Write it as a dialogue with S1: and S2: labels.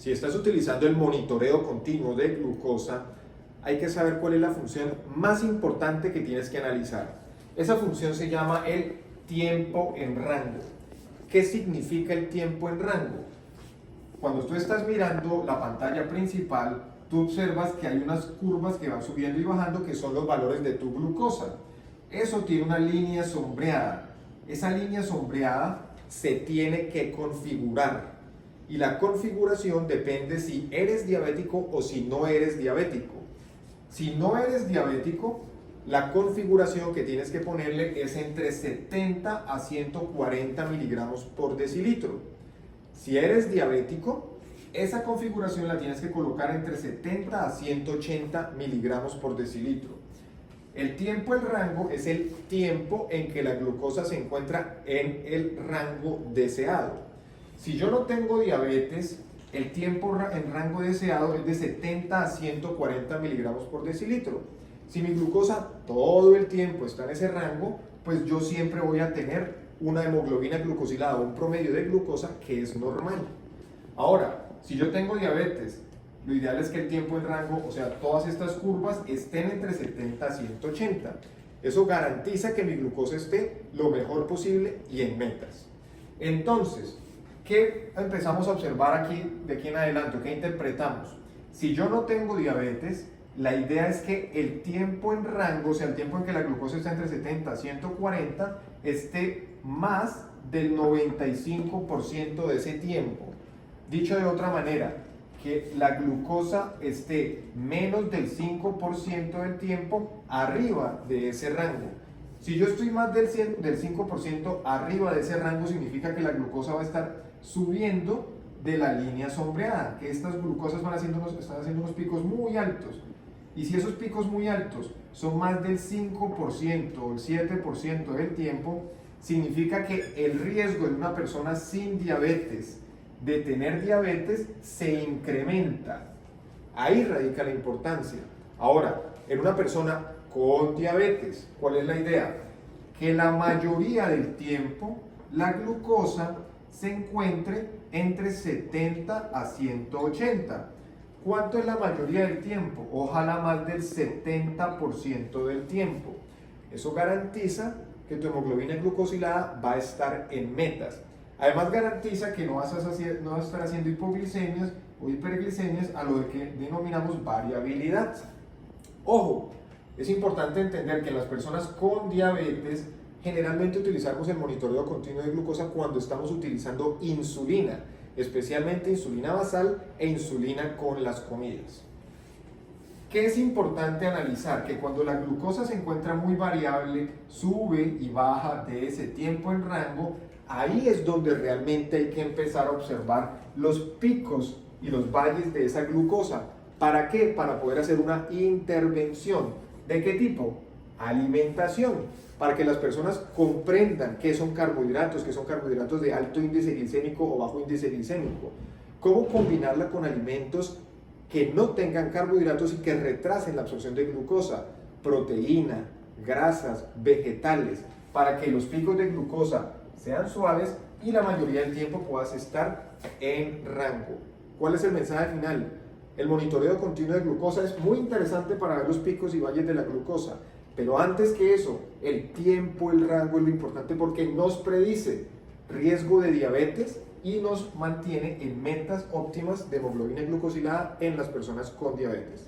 S1: si estás utilizando el monitoreo continuo de glucosa, hay que saber cuál es la función más importante que tienes que analizar. Esa función se llama el tiempo en rango. ¿Qué significa el tiempo en rango? Cuando tú estás mirando la pantalla principal, tú observas que hay unas curvas que van subiendo y bajando que son los valores de tu glucosa. Eso tiene una línea sombreada. Esa línea sombreada se tiene que configurar. Y la configuración depende si eres diabético o si no eres diabético. Si no eres diabético, la configuración que tienes que ponerle es entre 70 a 140 miligramos por decilitro. Si eres diabético, esa configuración la tienes que colocar entre 70 a 180 miligramos por decilitro. El tiempo en rango es el tiempo en que la glucosa se encuentra en el rango deseado. Si yo no tengo diabetes, el tiempo en rango deseado es de 70 a 140 miligramos por decilitro. Si mi glucosa todo el tiempo está en ese rango, pues yo siempre voy a tener una hemoglobina glucosilada, un promedio de glucosa que es normal. Ahora, si yo tengo diabetes, lo ideal es que el tiempo en rango, o sea, todas estas curvas estén entre 70 a 180. Eso garantiza que mi glucosa esté lo mejor posible y en metas. Entonces, ¿qué empezamos a observar aquí de aquí en adelante? ¿Qué interpretamos? Si yo no tengo diabetes, la idea es que el tiempo en rango, o sea, el tiempo en que la glucosa está entre 70 a 140, esté más del 95% de ese tiempo. Dicho de otra manera, que la glucosa esté menos del 5% del tiempo arriba de ese rango. Si yo estoy más del 5% arriba de ese rango, significa que la glucosa va a estar subiendo de la línea sombreada, que estas glucosas están haciendo unos picos muy altos. Y si esos picos muy altos son más del 5% o el 7% del tiempo, significa que el riesgo de una persona sin diabetes de tener diabetes se incrementa. Ahí radica la importancia. Ahora, en una persona con diabetes, ¿cuál es la idea? Que la mayoría del tiempo la glucosa se encuentre entre 70 a 180. ¿Cuánto es la mayoría del tiempo? Ojalá más del 70% del tiempo. Eso garantiza que tu hemoglobina glucosilada va a estar en metas. Además garantiza que no vas a estar haciendo hipoglicemias o hiperglicemias a lo que denominamos variabilidad. Ojo, es importante entender que las personas con diabetes generalmente utilizamos el monitoreo continuo de glucosa cuando estamos utilizando insulina, especialmente insulina basal e insulina con las comidas. ¿Qué es importante analizar? Que cuando la glucosa se encuentra muy variable, sube y baja de ese tiempo en rango, ahí es donde realmente hay que empezar a observar los picos y los valles de esa glucosa. ¿Para qué? Para poder hacer una intervención. ¿De qué tipo? Alimentación. Para que las personas comprendan qué son carbohidratos de alto índice glicémico o bajo índice glicémico. Cómo combinarla con alimentos que no tengan carbohidratos y que retrasen la absorción de glucosa. Proteína, grasas, vegetales, para que los picos de glucosa sean suaves y la mayoría del tiempo puedas estar en rango. ¿Cuál es el mensaje final? El monitoreo continuo de glucosa es muy interesante para ver los picos y valles de la glucosa, pero antes que eso, el tiempo, el rango es lo importante porque nos predice riesgo de diabetes y nos mantiene en metas óptimas de hemoglobina glucosilada en las personas con diabetes.